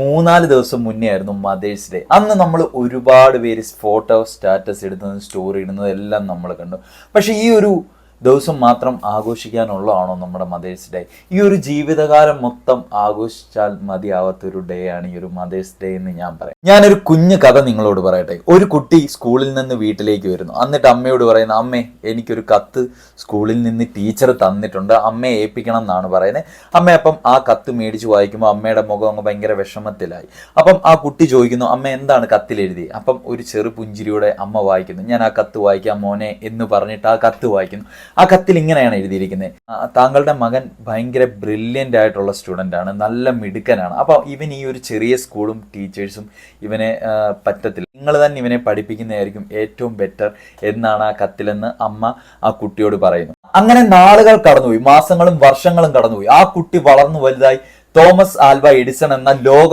3-4 ദിവസം മുന്നേ ആയിരുന്നു മദേഴ്സ് ഡേ. അന്ന് നമ്മൾ ഒരുപാട് പേര് ഫോട്ടോ സ്റ്റാറ്റസ് ഇടുന്നതും സ്റ്റോറി ഇടുന്നതും എല്ലാം നമ്മൾ കണ്ടു. പക്ഷെ ഈ ഒരു ദിവസം മാത്രം ആഘോഷിക്കാനുള്ളതാണോ നമ്മുടെ മദേഴ്സ് ഡേ? ഈ ഒരു ജീവിതകാലം മൊത്തം ആഘോഷിച്ചാൽ മതിയാവാത്തൊരു ഡേ ആണ് ഈ ഒരു മദേഴ്സ് ഡേ എന്ന് ഞാൻ പറയാം. ഞാനൊരു കുഞ്ഞു കഥ നിങ്ങളോട് പറയട്ടെ. ഒരു കുട്ടി സ്കൂളിൽ നിന്ന് വീട്ടിലേക്ക് വരുന്നു. എന്നിട്ട് അമ്മയോട് പറയുന്നു, അമ്മേ എനിക്കൊരു കത്ത് സ്കൂളിൽ നിന്ന് ടീച്ചർ തന്നിട്ടുണ്ട്, അമ്മയെ ഏൽപ്പിക്കണം എന്നാണ് പറയുന്നത്. അമ്മ അപ്പം ആ കത്ത് മേടിച്ച് വായിക്കുമ്പോൾ അമ്മയുടെ മുഖം അങ്ങ് ഭയങ്കര വിഷമത്തിലായി. അപ്പം ആ കുട്ടി ചോദിക്കുന്നു, അമ്മ എന്താണ് കത്തിലെഴുതി? അപ്പം ഒരു ചെറു പുഞ്ചിരിയോടെ അമ്മ വായിക്കുന്നു, ഞാൻ ആ കത്ത് വായിക്കാം മോനെ എന്ന് പറഞ്ഞിട്ട് ആ കത്ത് വായിക്കുന്നു. ആ കത്തിൽ ഇങ്ങനെയാണ് എഴുതിയിരിക്കുന്നത്, താങ്കളുടെ മകൻ ഭയങ്കര ബ്രില്യൻ്റ് ആയിട്ടുള്ള സ്റ്റുഡൻ്റ് ആണ്, നല്ല മിടുക്കനാണ്. അപ്പോൾ ഇവൻ ഈ ഒരു ചെറിയ സ്കൂളും ടീച്ചേഴ്സും ഇവനെ പറ്റത്തില്ല, നിങ്ങൾ തന്നെ ഇവനെ പഠിപ്പിക്കുന്നതായിരിക്കും ഏറ്റവും ബെറ്റർ എന്നാണ് ആ കത്തിലെന്ന് അമ്മ ആ കുട്ടിയോട് പറയുന്നു. അങ്ങനെ നാളുകൾ കടന്നുപോയി, മാസങ്ങളും വർഷങ്ങളും കടന്നുപോയി. ആ കുട്ടി വളർന്നു വലുതായി തോമസ് ആൽവ എഡിസൺ എന്ന ലോകം